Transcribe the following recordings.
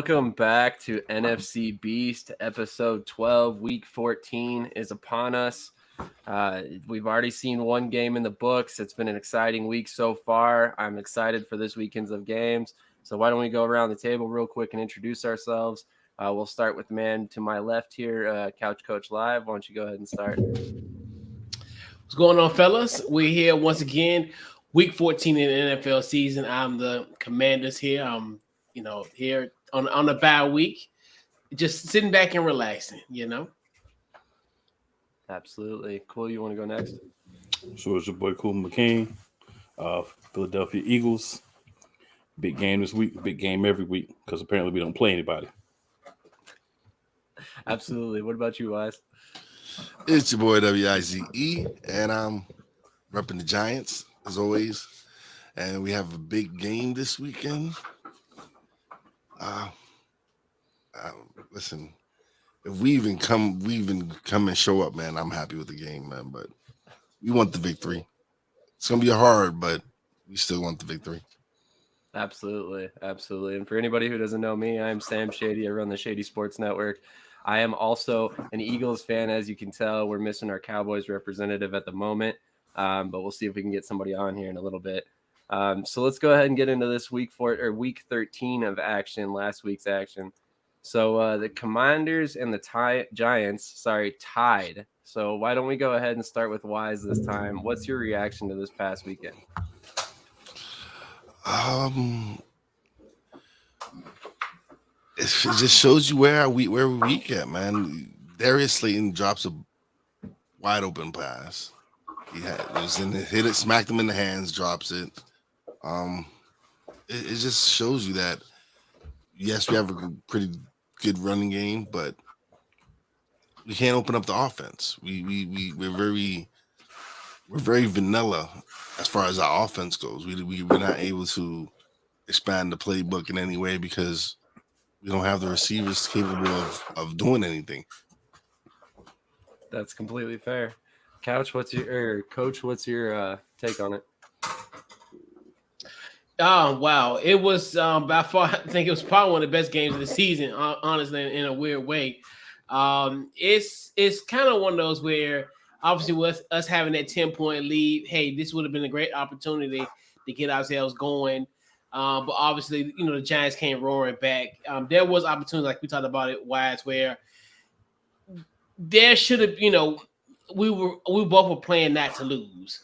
Welcome back to NFC Beast, episode 12. Week 14 is upon us. We've already seen one game in the books. It's been an exciting week so far. I'm excited for this weekend of games. So why don't we go around the table real quick and introduce ourselves? We'll start with the man to my left here, Couch Coach Live. Why don't you go ahead and start? What's going on, fellas? We're here once again, week 14 in the NFL season. I'm the Commanders here. I'm, here on a bye week, just sitting back and relaxing, Absolutely. Cool. You want to go next? So it's your boy Cool McCain, Philadelphia Eagles. Big game this week, big game every week, because apparently we don't play anybody. Absolutely. What about you, Wise? It's your boy WIZE, and I'm repping the Giants as always. And we have a big game this weekend. Listen, if we even come and show up, man, I'm happy with the game, man. But we want the victory. It's gonna be hard, but we still want the victory. Absolutely. And for anybody who doesn't know me, I'm Sam Shady. I run the Shady Sports Network. I am also an Eagles fan, as you can tell. We're missing our Cowboys representative at the moment, but we'll see if we can get somebody on here in a little bit. So let's go ahead and get into this week 13 of action, last week's action. So the Commanders and the Giants, tied. So why don't we go ahead and start with Wise this time? What's your reaction to this past weekend? It just shows you where we're weak at, man. Darius Slayton drops a wide open pass. Hit it, smacked him in the hands, drops it. It just shows you that yes, we have a pretty good running game, but we can't open up the offense. We're very vanilla as far as our offense goes. We're not able to expand the playbook in any way because we don't have the receivers capable of doing anything. That's completely fair. Coach, what's your take on it? Oh, wow. It was by far, I think it was probably one of the best games of the season, honestly, in a weird way. It's kind of one of those where, obviously, with us having that 10-point lead, hey, this would have been a great opportunity to get ourselves going. But obviously, the Giants came roaring back. There was opportunity, like we talked about it, Wise, where there should have, we both were playing not to lose,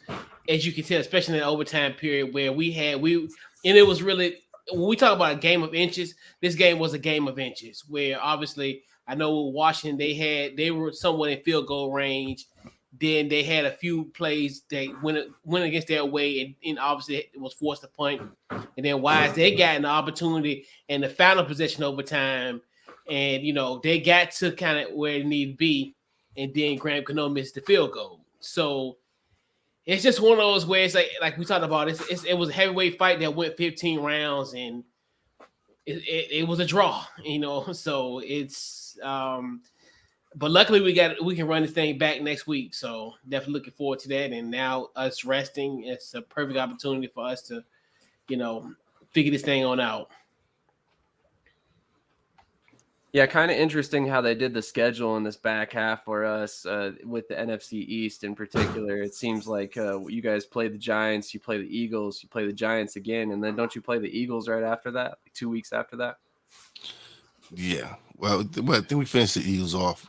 as you can tell, especially in the overtime period where and it was really, when we talk about a game of inches, this game was a game of inches where obviously I know with Washington they were somewhat in field goal range. Then they had a few plays they went against their way, and obviously it was forced to punt. And then Wise, they got an opportunity in the final possession overtime, and they got to kind of where it needed to be, and then Graham Cano missed the field goal. So it's just one of those where it's like we talked about. It was a heavyweight fight that went 15 rounds, and it was a draw. So it's. But luckily we can run this thing back next week. So definitely looking forward to that. And now us resting, it's a perfect opportunity for us to, figure this thing on out. Yeah, kind of interesting how they did the schedule in this back half for us with the NFC East in particular. It seems like you guys play the Giants, you play the Eagles, you play the Giants again, and then don't you play the Eagles right after that, like 2 weeks after that? Yeah. Well, I think we finished the Eagles off.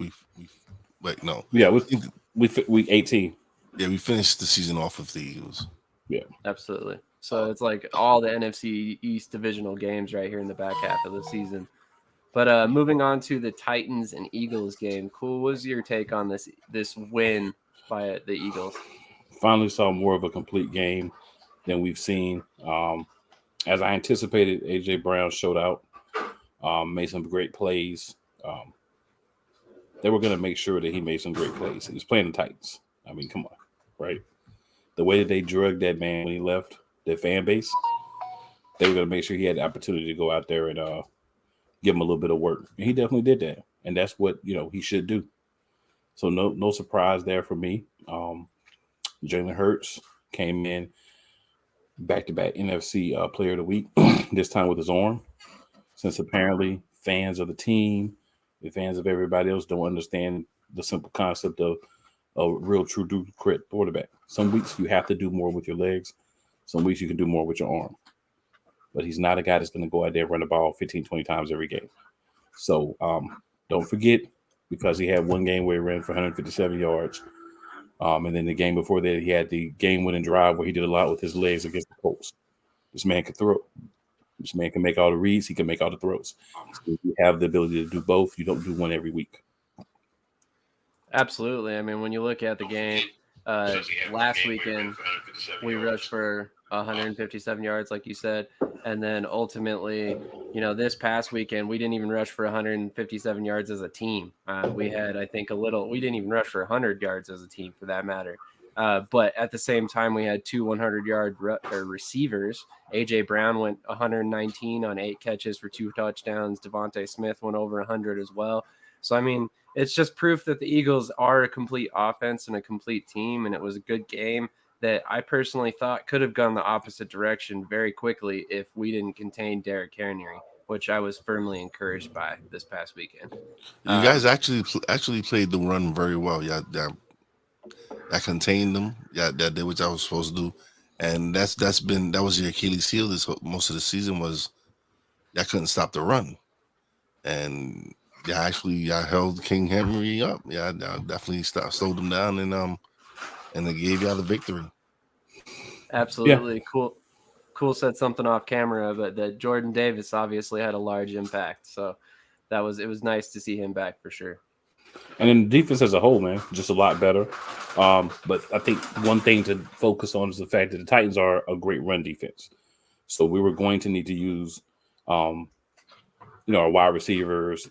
No. Yeah, week 18. Yeah, we finished the season off with the Eagles. Yeah, absolutely. So it's like all the NFC East divisional games right here in the back half of the season. But moving on to the Titans and Eagles game. Cool. What was your take on this win by the Eagles? Finally saw more of a complete game than we've seen. As I anticipated, A.J. Brown showed out, made some great plays. They were going to make sure that he made some great plays. He was playing the Titans. I mean, come on, right? The way that they drugged that man when he left, their fan base, they were going to make sure he had the opportunity to go out there and give him a little bit of work. And he definitely did that. And that's what, he should do. So no surprise there for me. Jalen Hurts came in back-to-back NFC Player of the Week, this time with his arm, since apparently fans of the team, the fans of everybody else don't understand the simple concept of a real true threat quarterback. Some weeks you have to do more with your legs. Some weeks you can do more with your arm. But he's not a guy that's going to go out there and run the ball 15, 20 times every game. So don't forget, because he had one game where he ran for 157 yards. And then the game before that, he had the game-winning drive where he did a lot with his legs against the Colts. This man can throw. This man can make all the reads. He can make all the throws. So if you have the ability to do both, you don't do one every week. Absolutely. I mean, when you look at the game last weekend, we rushed for 157 yards, like you said. And then ultimately, this past weekend, we didn't even rush for 157 yards as a team. We had, I think, we didn't even rush for 100 yards as a team for that matter. But at the same time, we had two 100-yard receivers. A.J. Brown went 119 on 8 catches for 2 touchdowns. Devontae Smith went over 100 as well. So, I mean, it's just proof that the Eagles are a complete offense and a complete team, and it was a good game that I personally thought could have gone the opposite direction very quickly if we didn't contain Derrick Henry, which I was firmly encouraged by this past weekend. You guys actually played the run very well. Yeah, I contained them. Yeah, that did what I was supposed to do, and that was your Achilles heel most of the season was I couldn't stop the run, and I held King Henry up. Yeah, I definitely slowed them down, and they gave y'all the victory. Absolutely. Yeah. Cool said something off camera, but that Jordan Davis obviously had a large impact. So it was nice to see him back for sure. And then the defense as a whole, man, just a lot better. But I think one thing to focus on is the fact that the Titans are a great run defense. So we were going to need to use, our wide receivers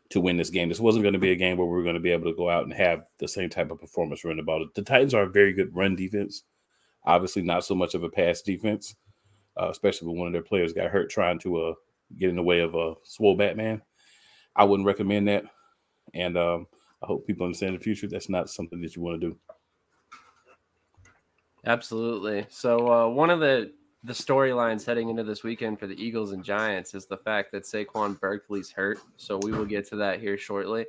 to win this game. This wasn't going to be a game where we were going to be able to go out and have the same type of performance running the ball. The Titans are a very good run defense. Obviously, not so much of a pass defense, especially when one of their players got hurt trying to get in the way of a swole Batman. I wouldn't recommend that. And I hope people understand in the future that's not something that you want to do. Absolutely. So one of the storylines heading into this weekend for the Eagles and Giants is the fact that Saquon Barkley's hurt. So we will get to that here shortly.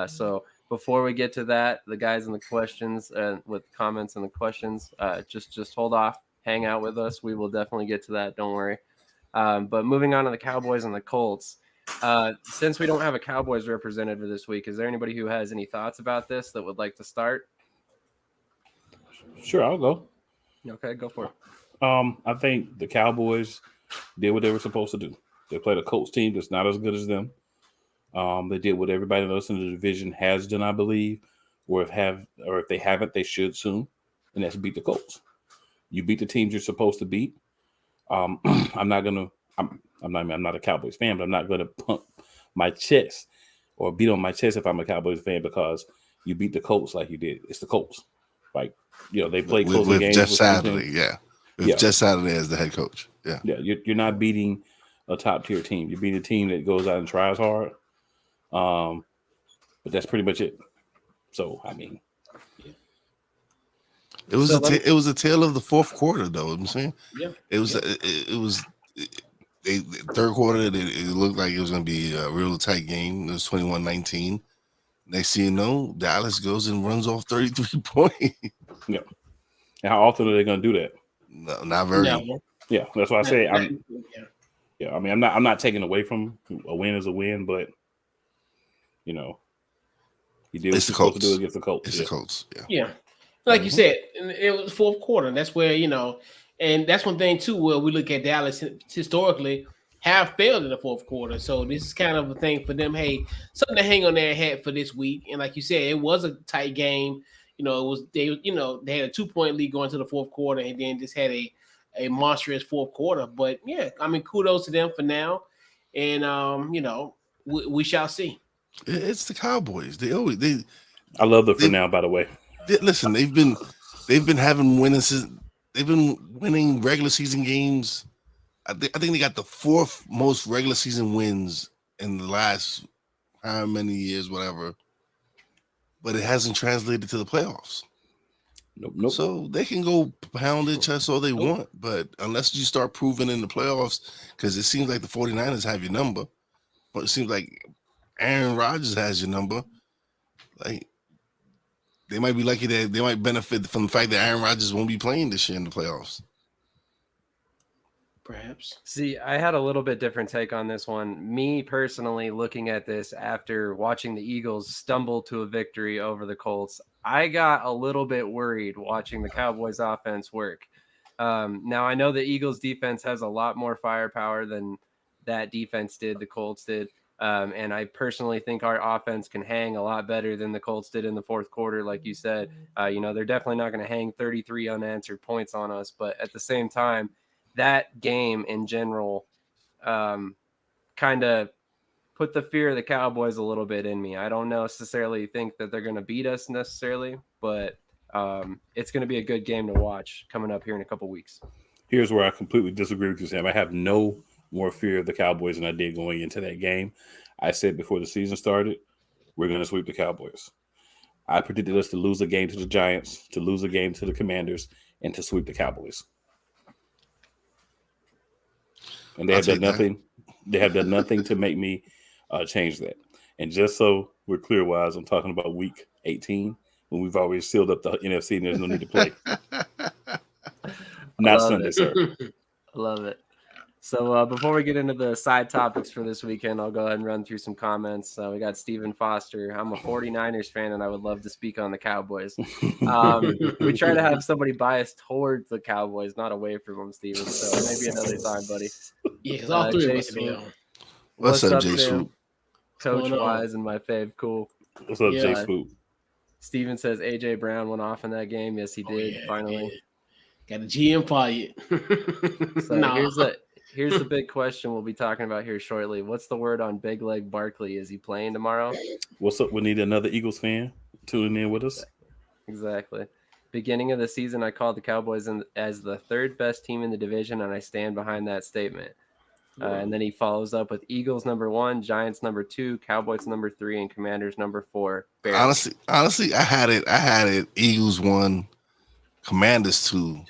So before we get to that, the guys in the questions with comments and the questions, just hold off, hang out with us. We will definitely get to that. Don't worry. But moving on to the Cowboys and the Colts. Since we don't have a Cowboys representative this week, is there anybody who has any thoughts about this that would like to start? Sure, I'll go. Okay, go for it. I think the Cowboys did what they were supposed to do. They played a Colts team that's not as good as them. They did what everybody else in the division has done, I believe, or if they haven't, they should soon, and that's beat the Colts. You beat the teams you're supposed to beat. I'm not a Cowboys fan, but I'm not going to pump my chest or beat on my chest if I'm a Cowboys fan because you beat the Colts like you did. It's the Colts. Like, they play close games. Jeff Saturday, yeah. With Jeff Saturday as the head coach. Yeah. Yeah, you're not beating a top-tier team. You're beating a team that goes out and tries hard. But that's pretty much it. So, I mean. It was a tale of the fourth quarter, though. You know what I'm saying, yeah, it was third quarter. It looked like it was going to be a real tight game. It was 21-19. Next thing you know, Dallas goes and runs off 33 points. Yeah. And how often are they going to do that? No, not very. No. Yeah, that's why I say I mean, I'm not taking away from a win is a win, but he did what he's supposed to do against the Colts. It's the Colts. Yeah. Like you said, it was fourth quarter. That's where, and that's one thing too, where we look at Dallas historically have failed in the fourth quarter. So this is kind of a thing for them. Hey, something to hang on their hat for this week. And like you said, it was a tight game. It was they had a 2-point lead going to the fourth quarter, and then just had a monstrous fourth quarter. But yeah, I mean, kudos to them for now, and we shall see. It's the Cowboys. I love the for now. By the way, listen, they've been having winners. They've been winning regular season games. I think they got the fourth most regular season wins in the last how many years, whatever. But it hasn't translated to the playoffs. Nope. So they can go pound their chest all they want, but unless you start proving in the playoffs, because it seems like the 49ers have your number. it seems like Aaron Rodgers has your number. Like they might be lucky that they might benefit from the fact that Aaron Rodgers won't be playing this year in the playoffs. Perhaps. See, I had a little bit different take on this one. Me personally, looking at this after watching the Eagles stumble to a victory over the Colts, I got a little bit worried watching the Cowboys offense work. Now, I know the Eagles defense has a lot more firepower than that defense did, the Colts did. And I personally think our offense can hang a lot better than the Colts did in the fourth quarter. Like you said, they're definitely not going to hang 33 unanswered points on us. But at the same time, that game in general kind of put the fear of the Cowboys a little bit in me. I don't necessarily think that they're going to beat us necessarily, but it's going to be a good game to watch coming up here in a couple weeks. Here's where I completely disagree with you, Sam. I have no more fear of the Cowboys than I did going into that game. I said before the season started, we're going to sweep the Cowboys. I predicted us to lose a game to the Giants, to lose a game to the Commanders, and to sweep the Cowboys. And they have done nothing. They have done nothing to make me change that. And just so we're clear, wise, I'm talking about week 18 when we've already sealed up the NFC and there's no need to play. Not Sunday, sir. I love it. So before we get into the side topics for this weekend, I'll go ahead and run through some comments. We got Stephen Foster. I'm a 49ers fan, and I would love to speak on the Cowboys. We try to have somebody biased towards the Cowboys, not away from them, Stephen. So maybe another time, buddy. Yeah, because all three of us be on. What's up, Jay Swoop? Coach Wise and my fave. Cool. What's up, Jay Swoop? Steven says AJ Brown went off in that game. Yes, he did. Finally. Got a GM fired. So here's the big question we'll be talking about here shortly. What's the word on Big Leg Barkley? Is he playing tomorrow? What's up? We need another Eagles fan tuning in with us. Exactly. Beginning of the season, I called the Cowboys as the third best team in the division, and I stand behind that statement. And then he follows up with Eagles number 1, Giants number 2, Cowboys number 3, and Commanders number 4. Honestly, I had it. Eagles 1, Commanders 2,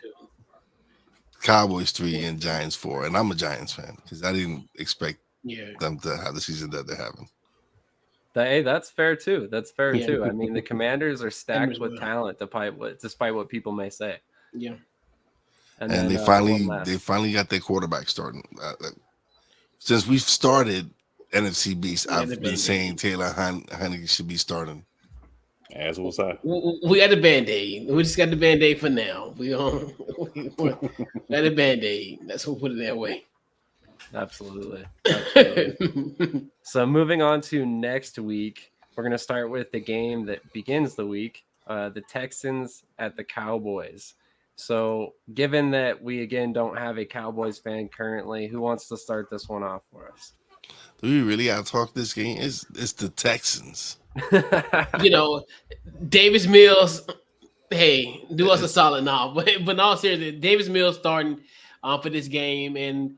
Cowboys 3, and Giants 4. And I'm a Giants fan because I didn't expect them to have the season that they're having. Hey, that's fair too. Too. I mean, the Commanders are stacked with talent, despite what people may say. Yeah. And they finally got their quarterback starting. Since we've started NFC Beast, I've been saying Taylor Heineke should be starting. As was I. We got the Band-Aid. We just got the Band-Aid for now. We got the Band-Aid. Let's put it that way. Absolutely. So moving on to next week, we're going to start with the game that begins the week, the Texans at the Cowboys. So given that we, again, don't have a Cowboys fan currently, who wants to start this one off for us? Do we really got to talk this game? It's the Texans. Davis Mills, hey, do us a solid now. But in all seriousness, Davis Mills starting for this game. And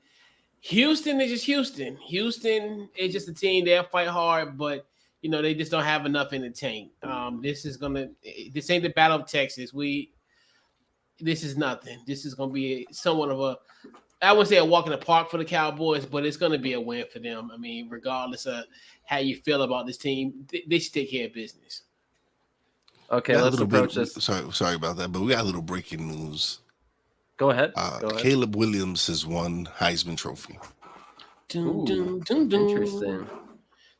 Houston is just Houston. Houston is just a team. They'll fight hard, but, they just don't have enough in the tank. This ain't the Battle of Texas. This is nothing. This is going to be somewhat of I wouldn't say a walk in the park for the Cowboys, but it's going to be a win for them. I mean, regardless of how you feel about this team, they should take care of business. Okay, let's approach this. Sorry about that, but we got a little breaking news. Go ahead. Caleb Williams has won Heisman Trophy. Interesting.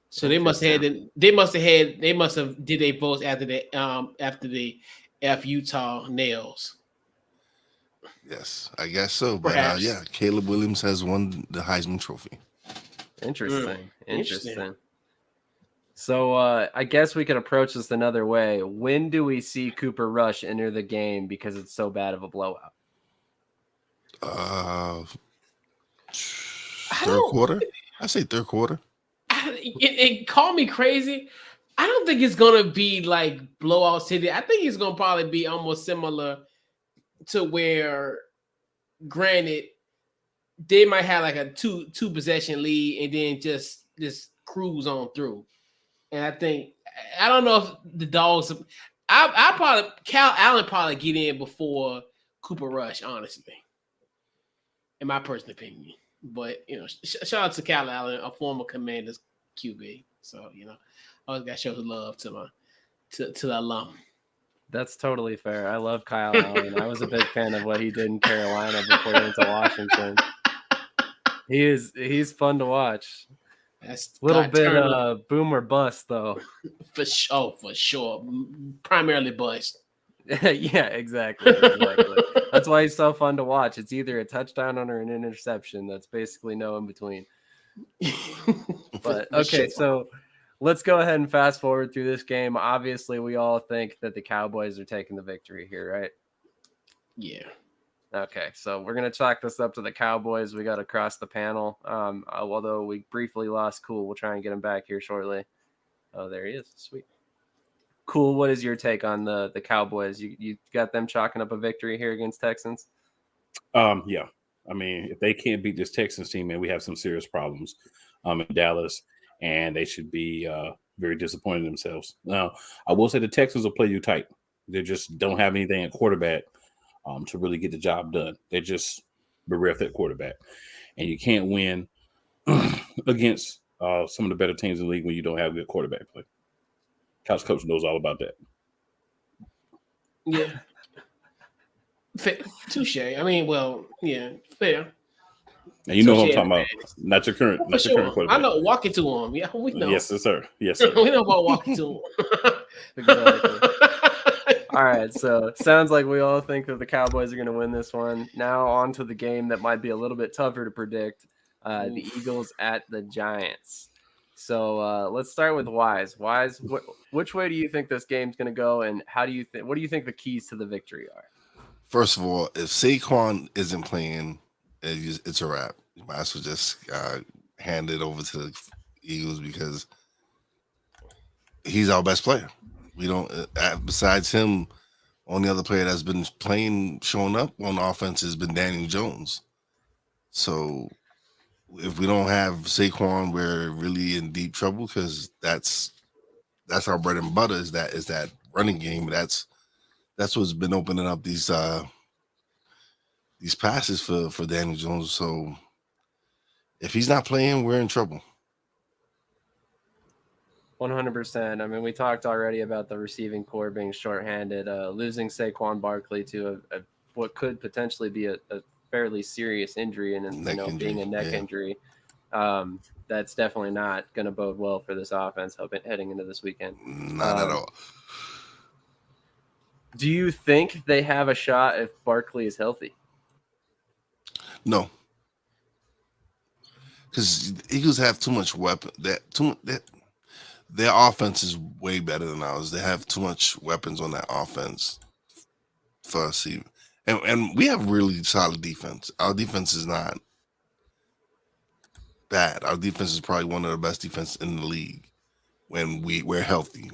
So they must have did their votes after the F Utah nails. Yes, I guess so. But Caleb Williams has won the Heisman Trophy. Interesting. So I guess we could approach this another way. When do we see Cooper Rush enter the game because it's so bad of a blowout? Third quarter? I say third quarter. It called me crazy. I don't think it's going to be like blowout city. I think it's going to probably be almost similar to where, granted, they might have like a two possession lead and then just cruise on through. And I don't know if the Dogs. I probably Cal Allen probably get in before Cooper Rush, honestly, in my personal opinion. But shout out to Cal Allen, a former Commanders QB. So always got to show love to the alum. That's totally fair. I love Kyle Allen. I was a big fan of what he did in Carolina before he went to Washington. He's fun to watch. That's a little bit boom or bust though. For sure. Primarily bust. Yeah, exactly. That's why he's so fun to watch. It's either a touchdown or an interception. That's basically no in between. But okay, so let's go ahead and fast forward through this game. Obviously, we all think that the Cowboys are taking the victory here, right? Yeah. Okay, so we're going to chalk this up to the Cowboys. We got across the panel. Although we briefly lost Cool, we'll try and get him back here shortly. Oh, there he is. Sweet. Cool, what is your take on the Cowboys? You got them chalking up a victory here against Texans? Yeah. I mean, if they can't beat this Texans team, man, we have some serious problems in Dallas, and they should be very disappointed in themselves. Now, I will say the Texans will play you tight. They just don't have anything at quarterback to really get the job done. They just bereft at quarterback. And you can't win against some of the better teams in the league when you don't have good quarterback play. Couch Coach knows all about that. Yeah. Touche. I mean, well, yeah, fair. And you know what I'm talking about. Not your current quarterback. I know. Walk it to him. Yeah, we know. Yes, sir. Yes, sir. We know about walking to him. Exactly. All right, so sounds like we all think that the Cowboys are going to win this one. Now on to the game that might be a little bit tougher to predict, the Eagles at the Giants. So let's start with Wise. Wise, which way do you think this game's going to go, and what do you think the keys to the victory are? First of all, if Saquon isn't playing, it's a wrap. You might as well just hand it over to the Eagles because he's our best player. We don't, besides him, only other player that's been showing up on offense has been Daniel Jones. So if we don't have Saquon, we're really in deep trouble because that's our bread and butter is that running game. That's what's been opening up these passes for Daniel Jones. So if he's not playing, we're in trouble. 100%. I mean, we talked already about the receiving core being shorthanded, losing Saquon Barkley to what could potentially be a fairly serious injury and being a neck injury. That's definitely not going to bode well for this offense heading into this weekend. Not at all. Do you think they have a shot if Barkley is healthy? No. Because Eagles have too much weapon. Their offense is way better than ours. They have too much weapons on that offense for us. And we have really solid defense. Our defense is not bad. Our defense is probably one of the best defense in the league when we're healthy.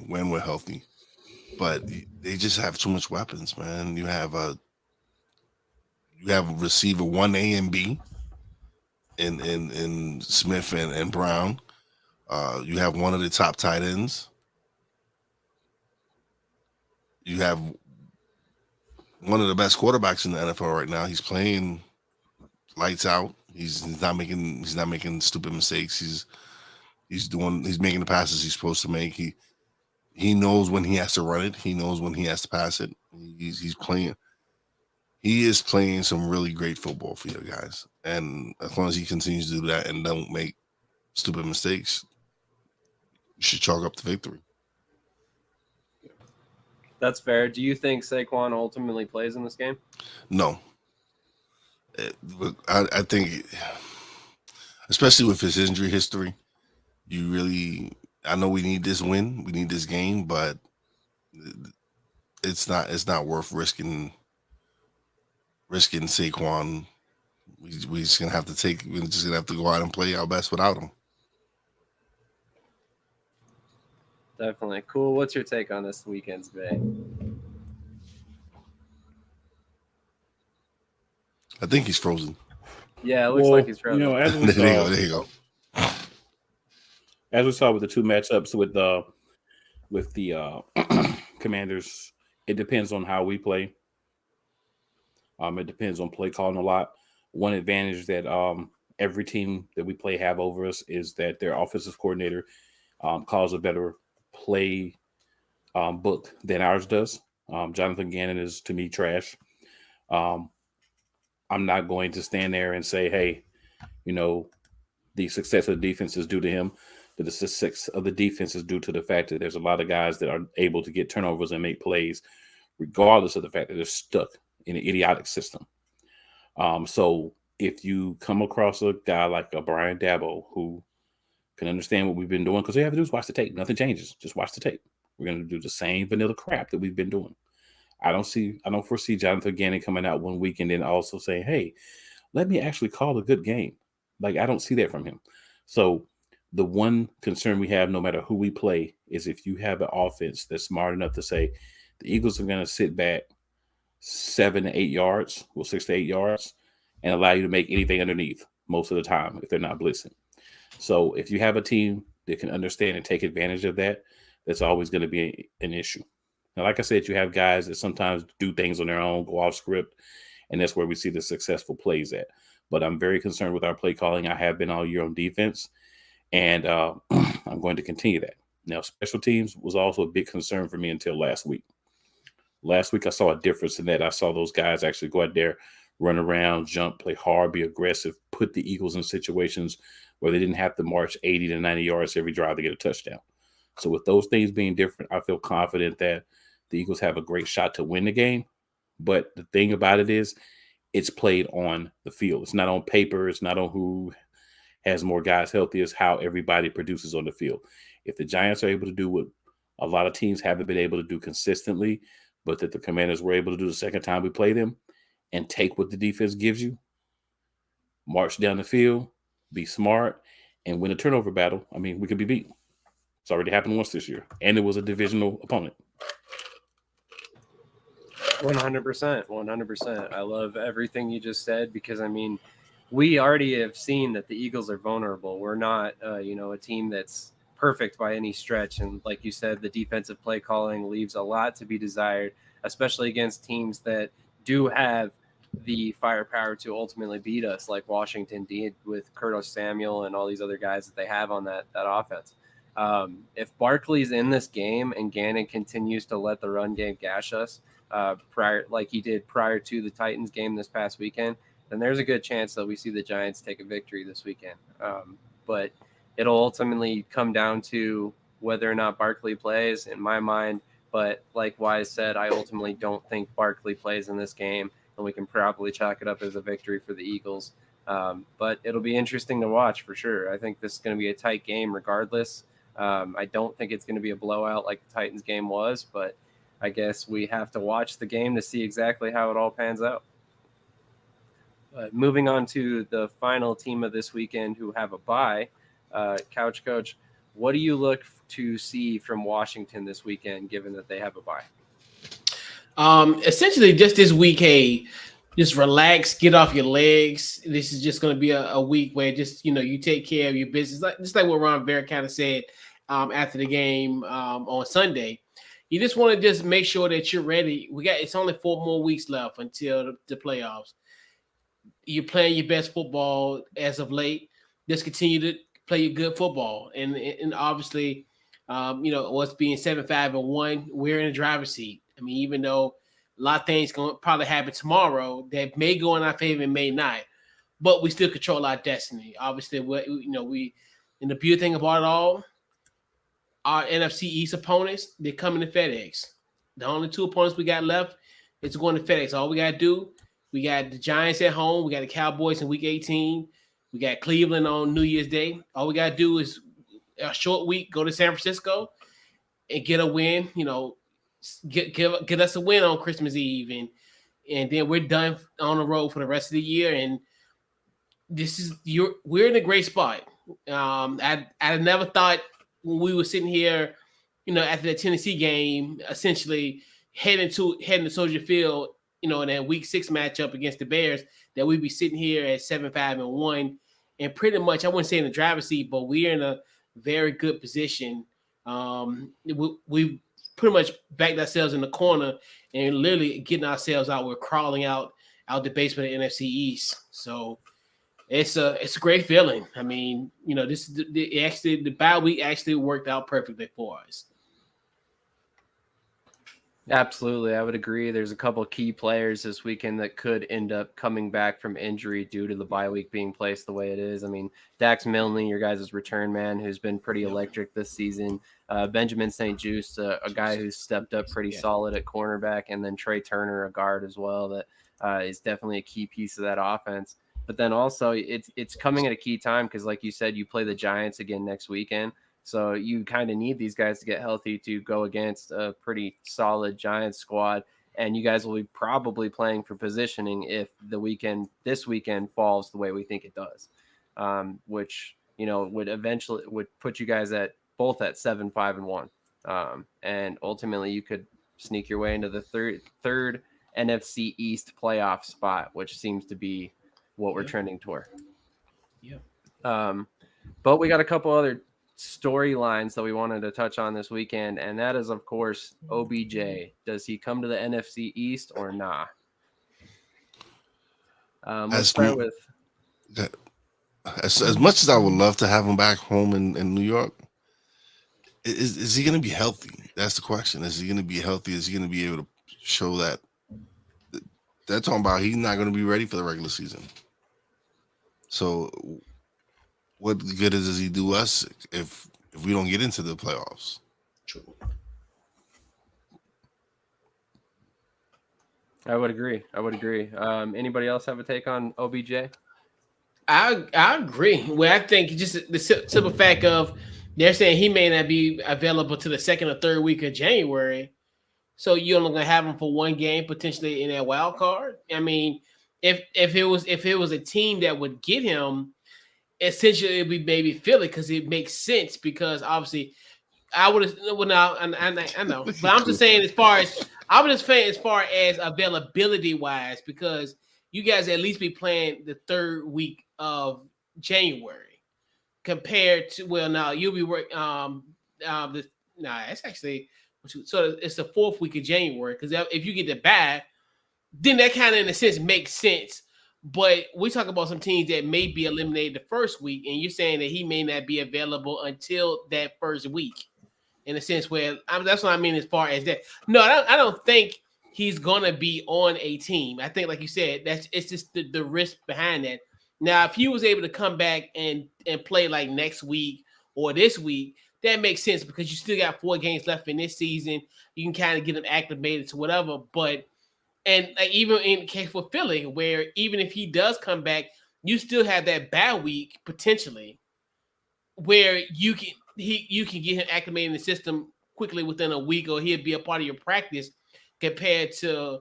But they just have too much weapons, man. You have a receiver 1A and B in Smith and Brown. You have one of the top tight ends. You have one of the best quarterbacks in the NFL right now. He's playing lights out. He's not making stupid mistakes. He's making the passes he's supposed to make. He knows when he has to run it. He knows when he has to pass it. He's playing. He is playing some really great football for you guys. And as long as he continues to do that and don't make stupid mistakes, you should chalk up the victory. That's fair. Do you think Saquon ultimately plays in this game? No. I think, especially with his injury history, I know we need this win. We need this game, but it's not worth risking Saquon. We're just gonna have to go out and play our best without him. Definitely. Cool. What's your take on this weekend's game? I think he's frozen. Yeah, it looks like he's frozen. As we saw, there you go. As we saw with the two matchups with the Commanders, it depends on how we play. It depends on play calling a lot. One advantage that every team that we play have over us is that their offensive coordinator calls a better play book than ours does. Jonathan Gannon is, to me, trash. I'm not going to stand there and say, hey, the success of the defense is due to him. The success of the defense is due to the fact that there's a lot of guys that are able to get turnovers and make plays, regardless of the fact that they're stuck in an idiotic system. So if you come across a guy like a Brian Dabo who can understand what we've been doing, because all you have to do is watch the tape. Nothing changes. Just watch the tape. We're going to do the same vanilla crap that we've been doing. I don't foresee Jonathan Gannon coming out one week and then also saying, hey, let me actually call a good game. Like, I don't see that from him. So the one concern we have, no matter who we play, is if you have an offense that's smart enough to say the Eagles are going to sit back 7 to 8 yards, 6 to 8 yards, and allow you to make anything underneath most of the time if they're not blitzing. So if you have a team that can understand and take advantage of that, that's always going to be an issue. Now, like I said, you have guys that sometimes do things on their own, go off script, and that's where we see the successful plays at. But I'm very concerned with our play calling. I have been all year on defense, and I'm going to continue that. Now, special teams was also a big concern for me until last week. Last week, I saw a difference in that. I saw those guys actually go out there, run around, jump, play hard, be aggressive, put the Eagles in situations where they didn't have to march 80 to 90 yards every drive to get a touchdown. So with those things being different, I feel confident that the Eagles have a great shot to win the game. But the thing about it is, it's played on the field. It's not on paper. It's not on who has more guys healthy. It's how everybody produces on the field. If the Giants are able to do what a lot of teams haven't been able to do consistently, but that the Commanders were able to do the second time we play them, and take what the defense gives you, march down the field, be smart, and win a turnover battle, I mean, we could be beaten. It's already happened once this year, and it was a divisional opponent. 100%. I love everything you just said because, I mean, we already have seen that the Eagles are vulnerable. We're not, a team that's perfect by any stretch. And like you said, the defensive play calling leaves a lot to be desired, especially against teams that do have the firepower to ultimately beat us, like Washington did with Curtis Samuel and all these other guys that they have on that offense. If Barkley's in this game and Gannon continues to let the run game gash us, like he did prior to the Titans game this past weekend, then there's a good chance that we see the Giants take a victory this weekend. But it'll ultimately come down to whether or not Barkley plays, in my mind. But like Wise said, I ultimately don't think Barkley plays in this game, and we can probably chalk it up as a victory for the Eagles. But it'll be interesting to watch for sure. I think this is going to be a tight game regardless. I don't think it's going to be a blowout like the Titans game was, but I guess we have to watch the game to see exactly how it all pans out. Moving on to the final team of this weekend who have a bye, Couch Coach, what do you look to see from Washington this weekend, given that they have a bye? Essentially, just this week, hey, just relax, get off your legs. This is just going to be a week where just, you take care of your business. Just like what Ron Vera kind of said after the game on Sunday. You just want to just make sure that you're ready. It's only 4 more weeks left until the playoffs. You're playing your best football as of late. Just continue to play your good football. And obviously, us being 7-5-1, we're in the driver's seat. I mean, even though a lot of things going to probably happen tomorrow that may go in our favor and may not, but we still control our destiny. Obviously, and the beautiful thing about it all, our NFC East opponents, they're coming to FedEx. The only 2 opponents we got left is going to FedEx. All we got to do, we got the Giants at home. We got the Cowboys in Week 18. We got Cleveland on New Year's Day. All we got to do is a short week, go to San Francisco and get a win, get us a win on Christmas Eve. And then we're done on the road for the rest of the year. And we're in a great spot. I never thought when we were sitting here, after the Tennessee game, essentially heading to Soldier Field, in that Week 6 matchup against the Bears, that we'd be sitting here at 7-5-1, and pretty much, I wouldn't say in the driver's seat, but we're in a very good position. We pretty much backed ourselves in the corner and literally getting ourselves out. We're crawling out the basement of NFC East. So it's a great feeling. I mean, the bye week actually worked out perfectly for us. Absolutely, I would agree. There's a couple key players this weekend that could end up coming back from injury due to the bye week being placed the way it is. I mean, Dax Milne, your guys' return man, who's been pretty electric this season. Benjamin St. Juste, a guy who's stepped up pretty solid at cornerback, and then Trey Turner, a guard as well, that is definitely a key piece of that offense. But then also, it's coming at a key time because, like you said, you play the Giants again next weekend. So you kind of need these guys to get healthy to go against a pretty solid Giants squad. And you guys will be probably playing for positioning if this weekend falls the way we think it does, which, would put you guys at 7-5-1. And ultimately you could sneak your way into the third NFC East playoff spot, which seems to be what we're trending toward. Yeah. But we got a couple other storylines that we wanted to touch on this weekend, and that is, of course, OBJ. Does he come to the NFC East or nah? Let's start with as much as I would love to have him back home in New York. Is he going to be healthy? That's the question. Is he going to be healthy? Is he going to be able to show that? They're talking about he's not going to be ready for the regular season. So what good does he do us if we don't get into the playoffs? True. I would agree. Anybody else have a take on OBJ? I agree. Well, I think just the simple fact of they're saying he may not be available to the second or third week of January. So you're only gonna have him for one game potentially in that wild card. I mean, if it was a team that would get him, essentially it'd be maybe Philly because it makes sense because obviously I would have I know, but I'm just saying as far as availability wise because you guys at least be playing the third week of January compared to now you'll be working it's actually so it's the fourth week of January because if you get the bye, then that kind of in a sense makes sense. But we talk about some teams that may be eliminated the first week, and you're saying that he may not be available until that first week. In a sense, where that's what I mean as far as that. No, I don't think he's gonna be on a team. I think, like you said, it's just the risk behind that. Now, if he was able to come back and play like next week or this week, that makes sense because you still got 4 games left in this season. You can kind of get him acclimated to whatever. But and like even in the case for Philly, where even if he does come back, you still have that bye week potentially, where you can get him acclimated in the system quickly within a week, or he'll be a part of your practice compared to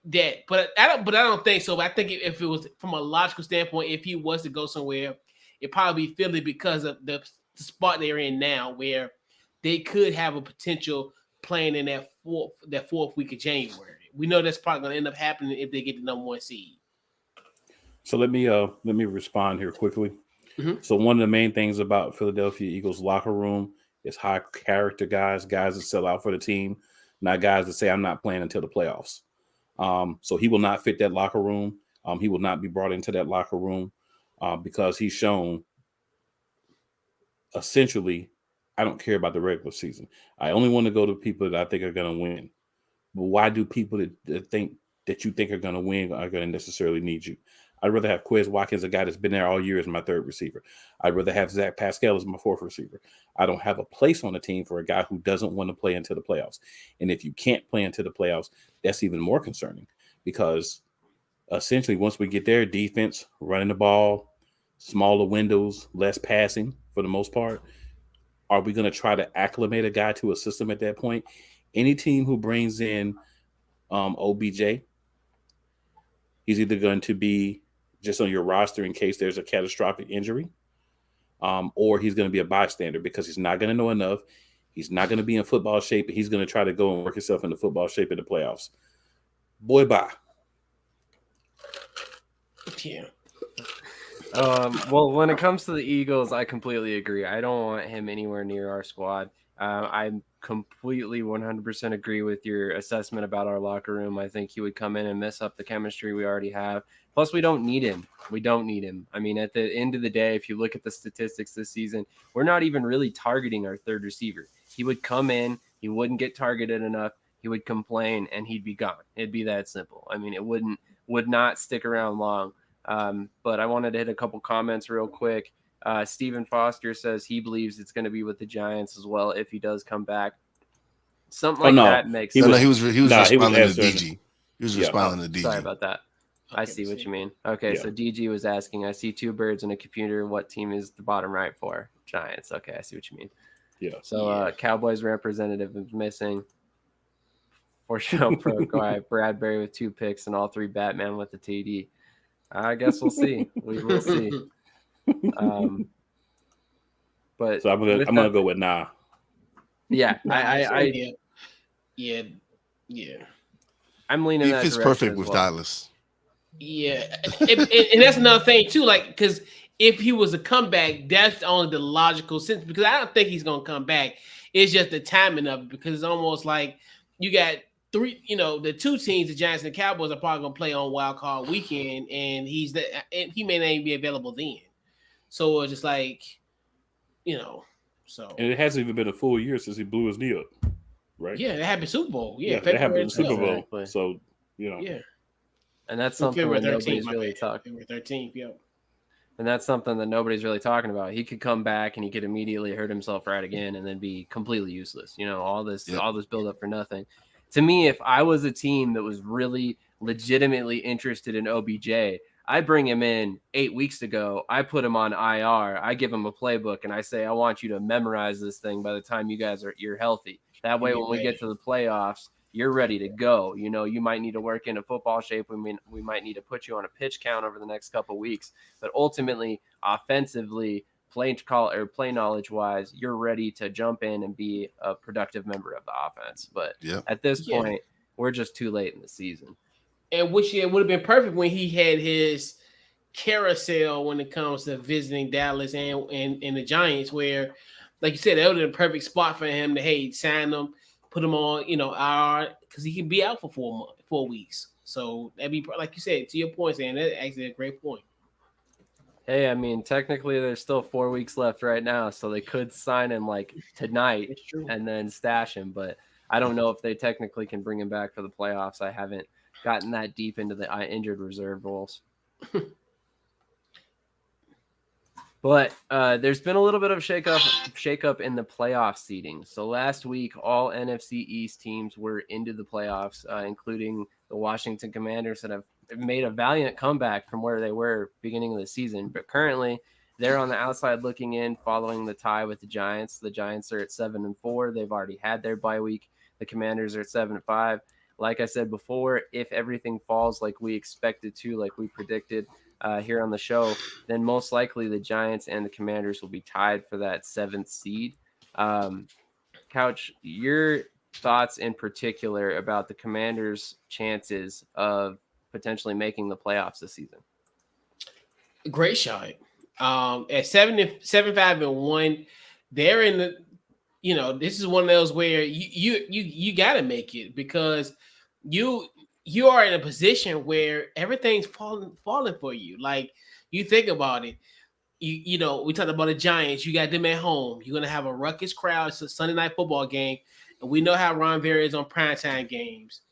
that. But I don't think so. But I think if it was from a logical standpoint, if he was to go somewhere, it'd probably be Philly because of the spot they're in now, where they could have a potential playing in that fourth week of January. We know that's probably going to end up happening if they get the number 1 seed. So let me respond here quickly. Mm-hmm. So one of the main things about Philadelphia Eagles locker room is high character guys that sell out for the team, not guys that say I'm not playing until the playoffs. So he will not fit that locker room. He will not be brought into that locker room because he's shown essentially, I don't care about the regular season. I only want to go to people that I think are going to win. But why do people that you think are going to win are going to necessarily need you? I'd rather have Quez Watkins, a guy that's been there all year, as my third receiver. I'd rather have Zach Pascal as my fourth receiver. I don't have a place on the team for a guy who doesn't want to play into the playoffs. And if you can't play into the playoffs, that's even more concerning because essentially once we get there, defense, running the ball, smaller windows, less passing for the most part. Are we going to try to acclimate a guy to a system at that point? Any team who brings in OBJ, he's either going to be just on your roster in case there's a catastrophic injury, or he's going to be a bystander because he's not going to know enough. He's not going to be in football shape, and he's going to try to go and work himself into football shape in the playoffs. Boy, bye. Yeah. Well, when it comes to the Eagles, I completely agree. I don't want him anywhere near our squad. I completely 100% agree with your assessment about our locker room. I think he would come in and mess up the chemistry we already have. Plus, we don't need him. I mean, at the end of the day, if you look at the statistics this season, we're not even really targeting our third receiver. He would come in, he wouldn't get targeted enough, he would complain, and he'd be gone. It'd be that simple. I mean, would not stick around long. But I wanted to hit a couple comments real quick. Stephen Foster says he believes it's going to be with the Giants as well if he does come back. Something like that makes sense. No, he was responding to answering. DG. He was responding to DG. Sorry about that. I see what you mean. Okay, so DG was asking, I see two birds in a computer. What team is the bottom right for? Giants. Okay, I see what you mean. Yeah. So Cowboys representative is missing. For show pro guy, Bradbury with 2 picks and all 3 Batman with the TD. I guess we'll see. We will see. But so I'm gonna go with nah. Yeah, yeah. I'm leaning. He that fits perfect with Dallas. Yeah, and that's another thing too. Like, because if he was a comeback, that's only the logical sense. Because I don't think he's gonna come back. It's just the timing of it. Because it's almost like you got 3. The 2 teams, the Giants and the Cowboys, are probably gonna play on Wild Card Weekend, and he may not even be available then. So it's just like, so. And it hasn't even been a full year since he blew his knee up, right? Yeah, it happened Super Bowl. Yeah, it happened in Super Bowl. Exactly. So, Yeah. And that's something that nobody's really talking. February 13th, yeah. And that's something that nobody's really talking about. He could come back and he could immediately hurt himself right again and then be completely useless. All this build up for nothing. To me, if I was a team that was really legitimately interested in OBJ, I bring him in 8 weeks ago. I put him on IR. I give him a playbook and I say, I want you to memorize this thing by the time you're healthy. That way, when we get to the playoffs, you're ready to go. You might need to work into football shape. We might need to put you on a pitch count over the next couple of weeks. But ultimately, offensively, play knowledge wise, you're ready to jump in and be a productive member of the offense. But at this point, we're just too late in the season. And which it would have been perfect when he had his carousel when it comes to visiting Dallas and the Giants, where, like you said, that would have been a perfect spot for him to sign them, put him on, IR, because he can be out for 4 weeks. So that'd be, like you said, to your point, Sam, that's actually a great point. Hey, I mean, technically there's still 4 weeks left right now, so they could sign him like tonight and then stash him. But I don't know if they technically can bring him back for the playoffs. I haven't gotten that deep into the injured reserve roles. But there's been a little bit of shakeup in the playoff seeding. So last week, all NFC East teams were into the playoffs, including the Washington Commanders that have made a valiant comeback from where they were beginning of the season. But currently, they're on the outside looking in, following the tie with the Giants. The Giants are at 7-4. They've already had their bye week. The Commanders are at 7-5. Like I said before, if everything falls like we expected to, like we predicted here on the show, then most likely the Giants and the Commanders will be tied for that 7th seed. Couch, your thoughts in particular about the Commanders' chances of potentially making the playoffs this season? Great shot. At 7-5-1, they're in the. This is one of those where you got to make it, because you are in a position where everything's falling for you. Like, you think about it. We talked about the Giants. You got them at home. You're gonna have a ruckus crowd. It's a Sunday night football game, and we know how Ron Vera is on primetime games.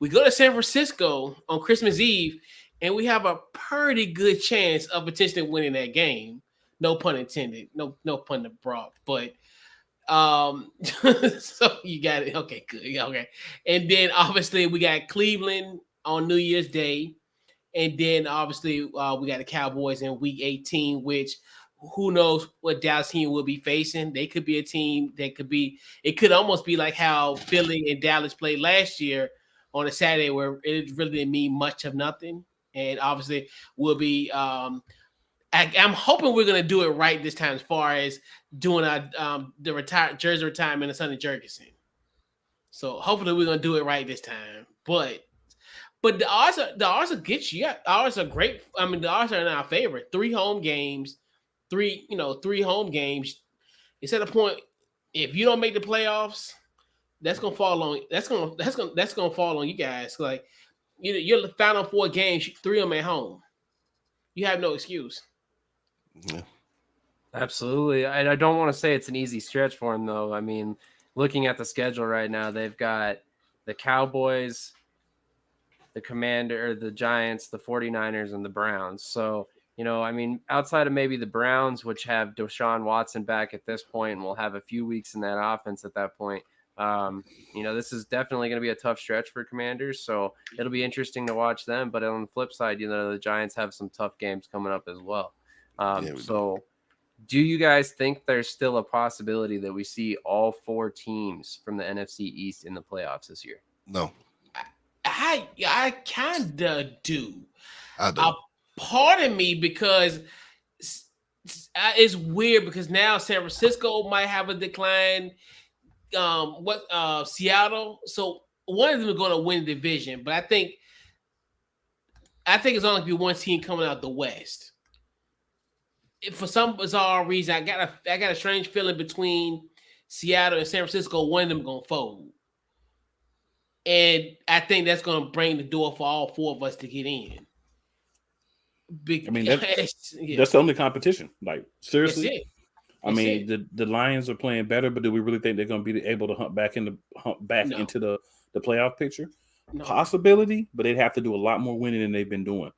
We go to San Francisco on Christmas Eve, and we have a pretty good chance of potentially winning that game. No pun intended. No pun abroad. But so you got it. Okay, good. Okay. And then obviously we got Cleveland on New Year's Day. And then obviously we got the Cowboys in week 18, which who knows what Dallas team will be facing. They could be a team that it could almost be like how Philly and Dallas played last year on a Saturday, where it really didn't mean much of nothing. And obviously we'll be I'm hoping we're gonna do it right this time, as far as doing our the jersey retirement of Sonny Jurgensen. So hopefully we're gonna do it right this time. But the odds are get you. Yeah, odds are great. I mean, the odds are in our favor. 3 home games. It's at a point if you don't make the playoffs, that's gonna fall on you guys. Like you're the final 4 games, 3 of them at home. You have no excuse. Yeah. Absolutely. I don't want to say it's an easy stretch for them, though. I mean, looking at the schedule right now, they've got the Cowboys, the Giants, the 49ers, and the Browns. So, I mean, outside of maybe the Browns, which have Deshaun Watson back at this point, and we'll have a few weeks in that offense at that point, this is definitely going to be a tough stretch for Commanders. So it'll be interesting to watch them. But on the flip side, the Giants have some tough games coming up as well. Do you guys think there's still a possibility that we see all 4 teams from the NFC East in the playoffs this year? No. I kind of do. I do. Part of me, because it's weird, because now San Francisco might have a decline. Seattle. So one of them is going to win the division, but I think it's only going to be one team coming out the West. For some bizarre reason, I got a strange feeling between Seattle and San Francisco. One of them going to fold, and I think that's going to bring the door for all 4 of us to get in. That's the only competition. Like, seriously, the Lions are playing better, but do we really think they're going to be able to hunt back into the playoff picture? No. Possibility, but they'd have to do a lot more winning than they've been doing.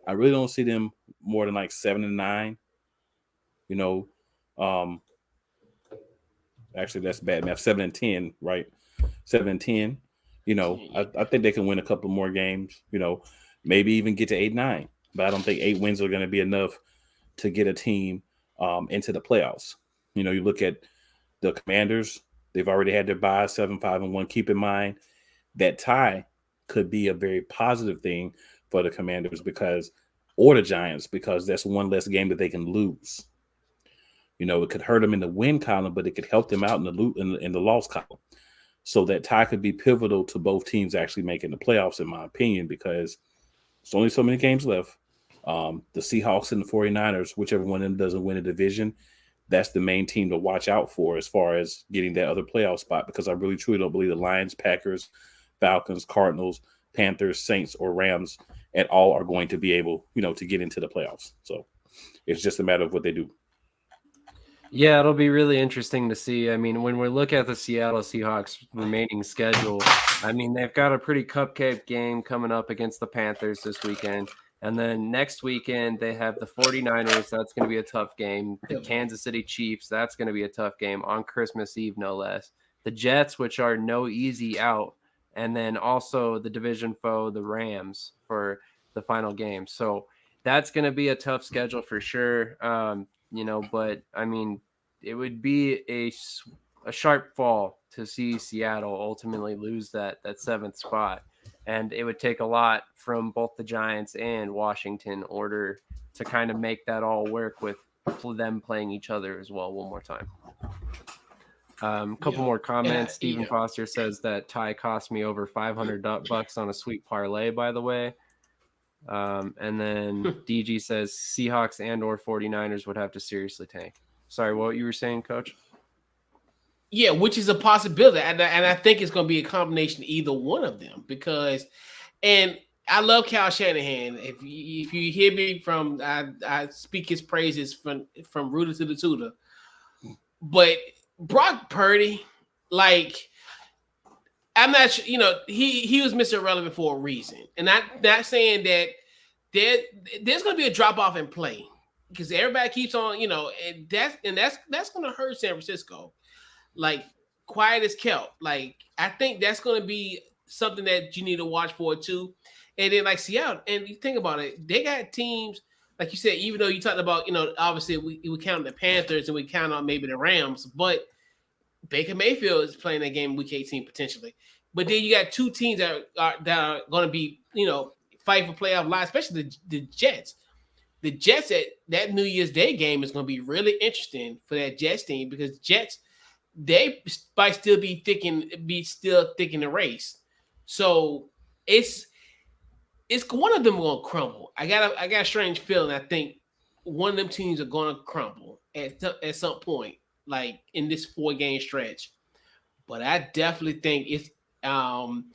I really don't see them more than like 7-9. Actually, that's bad math. 7-10, right? 7-10. I think they can win a couple more games. Maybe even get to 8-9. But I don't think 8 wins are going to be enough to get a team into the playoffs. You look at the Commanders; they've already had their bye, 7-5-1. Keep in mind that tie could be a very positive thing for the Commanders or the Giants, because that's one less game that they can lose. It could hurt them in the win column, but it could help them out in the loss column. So that tie could be pivotal to both teams actually making the playoffs, in my opinion, because there's only so many games left. The Seahawks and the 49ers, whichever one of them doesn't win a division, that's the main team to watch out for as far as getting that other playoff spot, because I really truly don't believe the Lions, Packers, Falcons, Cardinals, Panthers, Saints, or Rams at all are going to be able, to get into the playoffs. So it's just a matter of what they do. Yeah, it'll be really interesting to see. I mean, when we look at the Seattle Seahawks remaining schedule, I mean, they've got a pretty cupcake game coming up against the Panthers this weekend. And then next weekend, they have the 49ers. That's going to be a tough game. The Kansas City Chiefs, that's going to be a tough game on Christmas Eve, no less. The Jets, which are no easy out. And then also the division foe, the Rams, for the final game. So that's going to be a tough schedule for sure. But I mean, it would be a sharp fall to see Seattle ultimately lose that 7th spot. And it would take a lot from both the Giants and Washington in order to kind of make that all work, with them playing each other as well one more time. Couple more comments. Stephen Foster says that tie cost me over $500 on a sweet parlay, by the way. And then DG says Seahawks and or 49ers would have to seriously tank. Sorry, what you were saying, Coach? Yeah, which is a possibility. And I think it's going to be a combination of either one of them, and I love Kyle Shanahan. If you hear me I speak his praises from rooter to the tutor. But Brock Purdy, like, I'm not sure, he was Mr. Irrelevant for a reason. And not saying that there's going to be a drop off in play, because everybody keeps on, and that's going to hurt San Francisco. Like, quiet as kept. Like, I think that's going to be something that you need to watch for too. And then like Seattle, and you think about it, they got teams, like you said, even though you talked about, obviously we count the Panthers and we count on maybe the Rams, but Baker Mayfield is playing that game week 18 potentially. But then you got 2 teams that are going to be, fighting for playoff lives, especially the Jets. The Jets at that New Year's Day game is going to be really interesting for that Jets team, because Jets, they might still be thick in the race. So it's one of them going to crumble. I got a strange feeling. I think one of them teams are going to crumble at some point. like in this 4-game stretch. But I definitely think it's I'm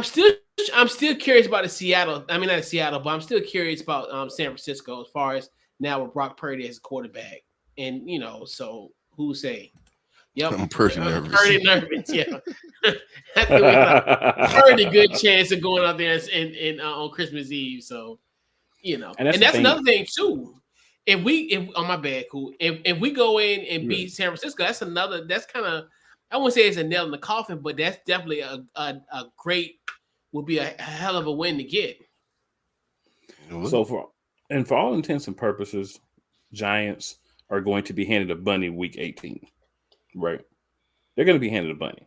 still curious about the Seattle. I mean, not Seattle, but I'm still curious about San Francisco as far as now with Brock Purdy as a quarterback. And so who say? Yep, I'm pretty nervous. Pretty nervous, yeah. I think we got a pretty good chance of going out there and on Christmas Eve. So, and that's another thing too. If oh my bad, cool. If we go in and beat San Francisco, that's kind of, I wouldn't say it's a nail in the coffin, but that's definitely a great, would be a hell of a win to get. So for all intents and purposes, Giants are going to be handed a bunny week 18. Right. They're going to be handed a bunny.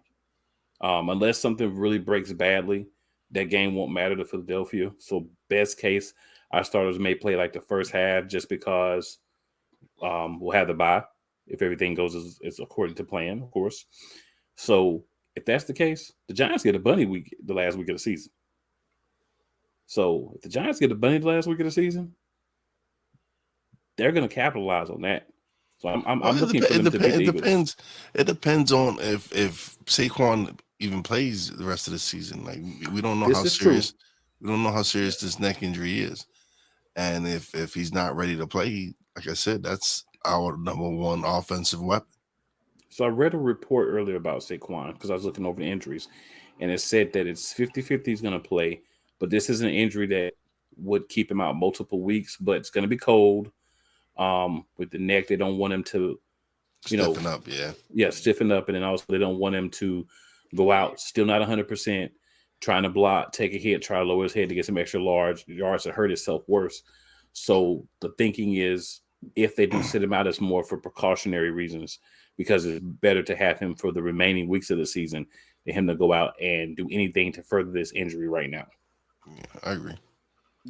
Unless something really breaks badly, that game won't matter to Philadelphia. So best case, our starters may play like the first half just because we'll have the bye if everything goes as according to plan, of course. So if that's the case, the Giants get a bunny week the last week of the season. So if the Giants get a bunny the last week of the season, they're going to capitalize on that. So I'm looking for them to beat the Eagles. It depends on if Saquon even plays the rest of the season. Like we don't know how serious. True. We don't know how serious this neck injury is, and if he's not ready to play, like I said, that's our number one offensive weapon. So I read a report earlier about Saquon because I was looking over the injuries, and it said that it's 50-50 he's going to play, but this is an injury that would keep him out multiple weeks, but it's going to be cold. With the neck, they don't want him to, stiffen up, stiffen up, and then also they don't want him to go out still not 100%, trying to block, take a hit, try to lower his head to get some extra large yards to hurt himself worse. So the thinking is, if they do sit him out, it's more for precautionary reasons because it's better to have him for the remaining weeks of the season than him to go out and do anything to further this injury right now. Yeah, I agree.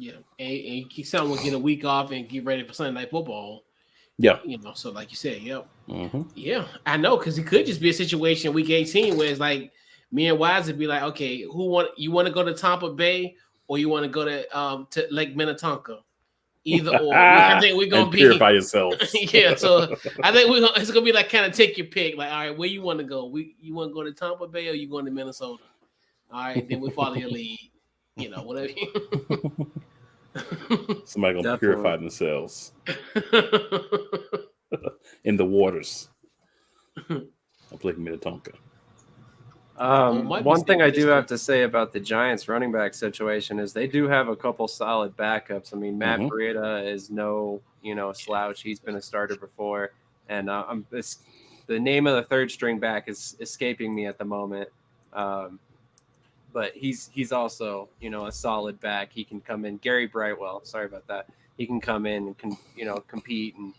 Yeah, and someone will get a week off and get ready for Sunday Night Football. Yeah, so like you said, yep. Mm-hmm. Yeah, I know, because it could just be a situation week 18 where it's like me and Wise would be like, okay, you want to go to Tampa Bay or you want to go to Lake Minnetonka? Either or. I think we're gonna purify yourself. Yeah, so I think it's gonna be like kind of take your pick. Like, all right, where you want to go? You want to go to Tampa Bay or you going to Minnesota? All right, then we follow your lead. Whatever. Somebody gonna purify themselves in the waters of Lake Minnetonka. One thing I do have to say about the Giants running back situation is they do have a couple solid backups. I mean, Matt Breida is no slouch. He's been a starter before, and the name of the third string back is escaping me at the moment. But he's also, a solid back. He can come in. Gary Brightwell, sorry about that. He can come in and compete and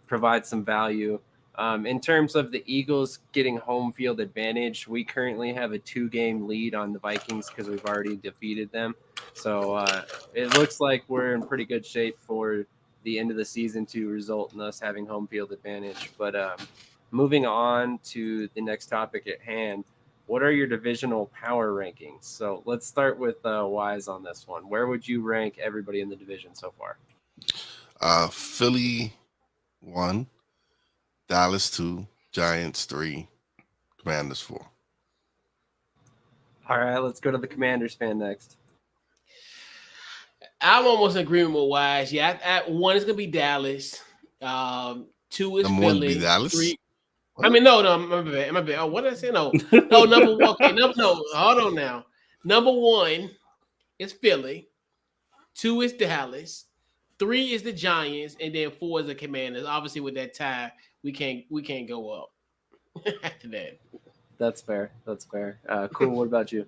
provide some value. In terms of the Eagles getting home field advantage, we currently have a 2-game lead on the Vikings because we've already defeated them. So it looks like we're in pretty good shape for the end of the season to result in us having home field advantage. But moving on to the next topic at hand, what are your divisional power rankings? So let's start with Wise on this one. Where would you rank everybody in the division so far? Philly 1, Dallas 2, Giants 3, Commanders 4. All right, let's go to the Commanders fan next. I'm almost in agreement with Wise. Yeah, at 1 is going to be Dallas. 2 is Number Philly. 1 be Dallas? 3. I mean, no, my bad. Oh, what did I say? No, number 1. Okay, no, hold on now. Number 1 is Philly. 2 is Dallas. 3 is the Giants, and then 4 is the Commanders. Obviously, with that tie, we can't go up after that. That's fair. Cool. What about you?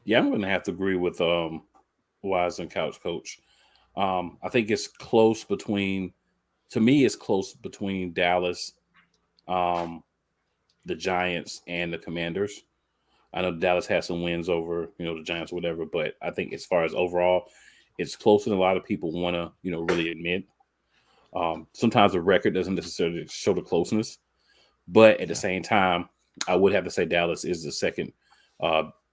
Yeah, I'm going to have to agree with Wise and Couch Coach. I think it's close between. To me, it's close between Dallas, the Giants, and the Commanders. I know Dallas has some wins over, the Giants or whatever, but I think as far as overall, it's closer than a lot of people want to, really admit. Sometimes the record doesn't necessarily show the closeness, but at the same time, I would have to say Dallas is the second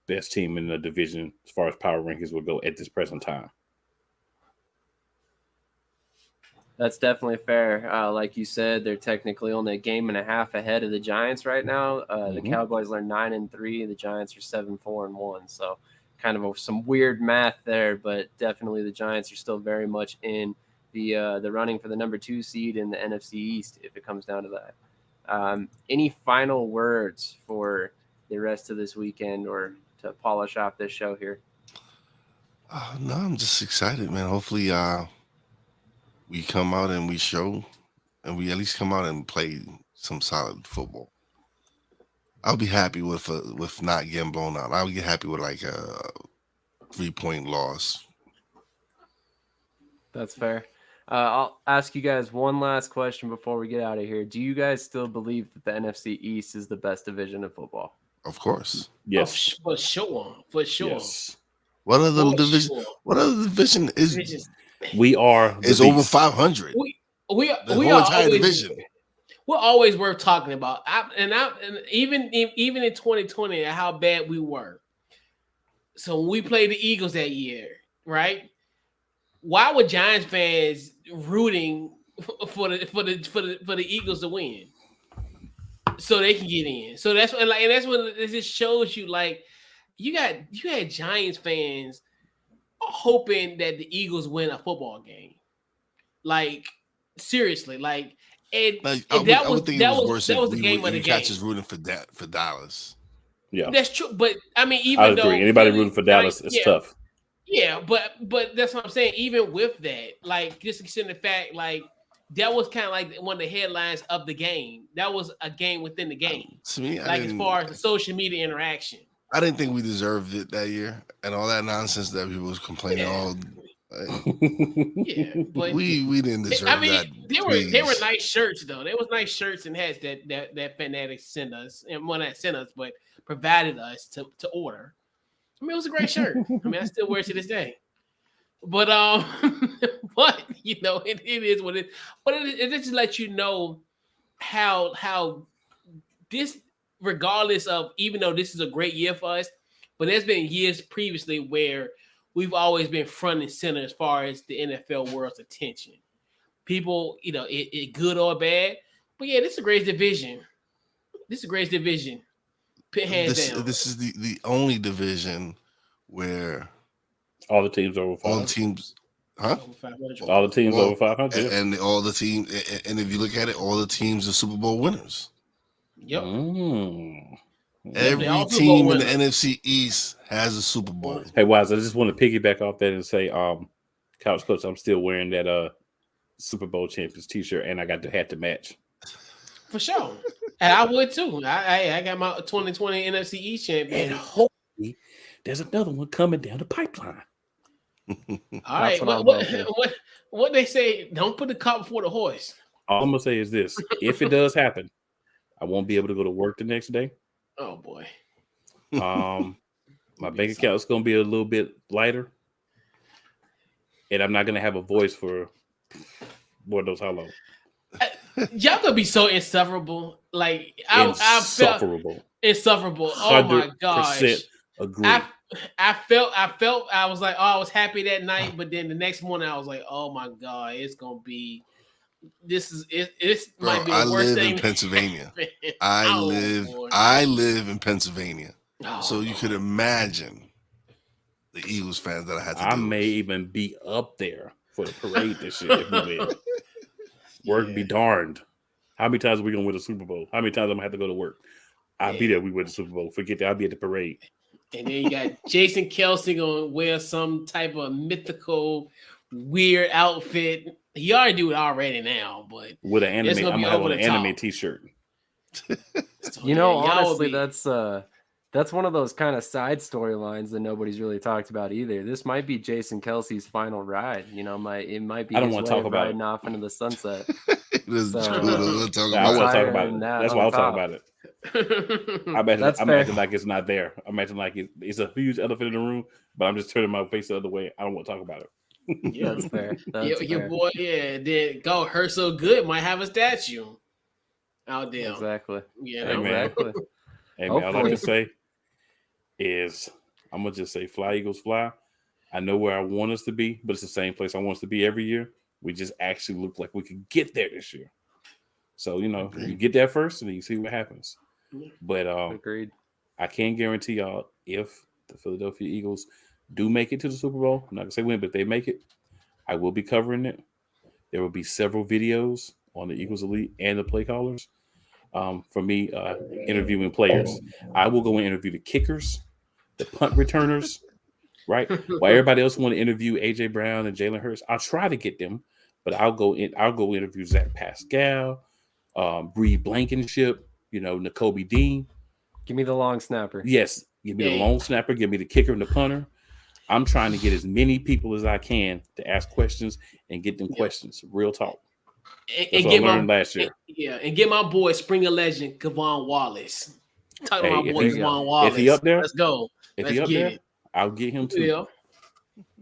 best team in the division as far as power rankings would go at this present time. That's definitely fair. Like you said, they're technically only a game and a half ahead of the Giants right now. The Cowboys are 9-3. The Giants are 7-4-1. So kind of some weird math there, but definitely the Giants are still very much in the running for the number 2 seed in the NFC East if it comes down to that. Any final words for the rest of this weekend or to polish off this show here? No, I'm just excited, man. Hopefully, we come out and we show, and we at least come out and play some solid football. I'll be happy with not getting blown out. I'll get happy with like a 3-point loss. That's fair. I'll ask you guys one last question before we get out of here. Do you guys still believe that the NFC East is the best division of football? Of course. Yes. For sure. For sure. Yes. What other For division? sure. What other division is We are. the is over beast. 500? We The are whole entire always, division. we're always worth talking about. And even in 2020, how bad we were. So when we played the Eagles that year, right? Why were Giants fans rooting for the Eagles to win, so they can get in? So that's what, like, and that's what it just shows you. Like, you had Giants fans hoping that the Eagles win a football game. Like, seriously, like, and I would think it was worse that was if the we game were of the in game. catches rooting for Dallas. Yeah. That's true, but I mean, I even though agree. Anybody Philly- rooting for Dallas, it's yeah, tough. Yeah, but that's what I'm saying. Even with that, like, just considering the fact, like, that was kind of like one of the headlines of the game. That was a game within the game. To me, Like, as far as the social media interaction. I didn't think we deserved it that year, and all that nonsense that people was complaining. Yeah, but we didn't deserve I mean, that. they were nice shirts though. There was nice shirts and hats that Fanatics sent us, and well, not sent us, but provided us to order. I mean, it was a great shirt. I mean, I still wear it to this day. But but you know, it is what it. But it just lets you know how this, regardless of, even though this is a great year for us, but there's been years previously where we've always been front and center as far as the NFL world's attention. People, you know, it good or bad, but yeah, this is a great division. This is a great division. Hands down. This is the only division where all the teams over 500. all the teams, huh? All the teams over 500. And all the teams, and if you look at it, all the teams are Super Bowl winners. Yep. Every team in the NFC East has a Super Bowl. Hey, Wise, I just want to piggyback off that and say, Couch Coach, I'm still wearing that Super Bowl champions T-shirt, and I got the hat to match. For sure. And I would too. I got my 2020 NFC East champion. And hopefully there's another one coming down the pipeline. All right. What they say, don't put the cart before the horse. All I'm going to say is this. If it does happen, I won't be able to go to work the next day. Oh, boy. My bank account is going to be a little bit lighter. And I'm not going to have a voice for Lord knows how long. Y'all gonna be so insufferable. Like, insufferable. Insufferable. Oh my gosh. Agree. I felt I was like, oh, I was happy that night, but then the next morning I was like, oh my God, it's gonna be might be the worst thing. In Pennsylvania. I live in Pennsylvania. So you could imagine the Eagles fans that I had to I may even be up there for the parade this year if we win. Work be darned. How many times are we gonna win the Super Bowl? How many times I'm gonna have to go to work? I'll be there. We win the Super Bowl. Forget that. I'll be at the parade. And then you got Jason Kelce gonna wear some type of mythical, weird outfit. He already do it already now, but with an anime, I'm gonna have an anime T-shirt. You know, honestly, that's one of those kind of side storylines that nobody's really talked about either. This might be Jason Kelce's final ride. You know, it might be. I don't want to talk about riding off into the sunset. I want to talk about it. That's why I'll talk about it. I imagine like it's not there. I imagine like it's a huge elephant in the room, but I'm just turning my face the other way. I don't want to talk about it. Yeah, that's fair. Your boy, did go hurt so good might have a statue out there. Exactly. Yeah, exactly. Hey man, all I can say is I'm gonna just say fly Eagles fly. I know where I want us to be, but it's the same place I want us to be every year. We just actually look like we could get there this year. So, you get that first and then you see what happens. But Agreed. I can guarantee y'all if the Philadelphia Eagles do make it to the Super Bowl, I'm not going to say win, but if they make it, I will be covering it. There will be several videos on the Eagles Elite and the play callers for me interviewing players. I will go and interview the kickers, the punt returners, right? While everybody else want to interview A.J. Brown and Jalen Hurts, I'll try to get them, but I'll go interview Zach Pascal, Bree Blankenship, N'Kobe Dean. Give me the long snapper. Yes, give me the long snapper, give me the kicker and the punter. I'm trying to get as many people as I can to ask questions and get them questions. Real talk. And get last year. And get my boy Springer legend Kavon Wallace. Talking about my boy Kavon Wallace. If he up there, let's go. If he up there, I'll get him too. Yeah.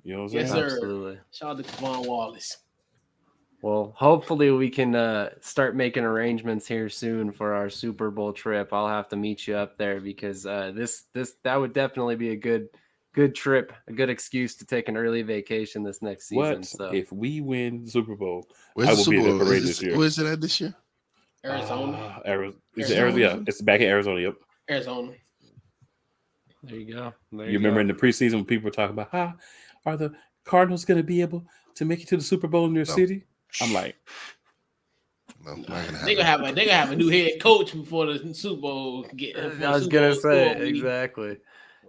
You know what I'm saying? Yes, sir. Absolutely. Shout out to Kavon Wallace. Well, hopefully we can start making arrangements here soon for our Super Bowl trip. I'll have to meet you up there because that would definitely be a good trip, a good excuse to take an early vacation this next season. So if we win the Super Bowl, I will be at the parade this year. Where's it at this year? Arizona. Arizona. Yeah, it's back in Arizona. Yep. Arizona. There you go. You remember in the preseason when people were talking about are the Cardinals going to be able to make it to the Super Bowl in their city? I'm like, no, they're gonna have a new head coach before the Super Bowl. I was gonna say exactly.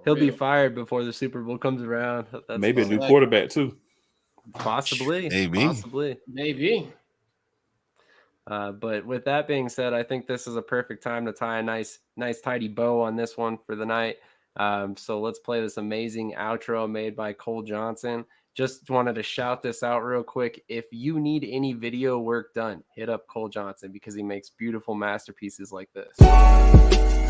He'll be fired before the Super Bowl comes around. That's maybe a new quarterback too. Possibly. Maybe. But with that being said, I think this is a perfect time to tie a nice tidy bow on this one for the night. So let's play this amazing outro made by Cole Johnson. Just wanted to shout this out real quick. If you need any video work done, hit up Cole Johnson because he makes beautiful masterpieces like this.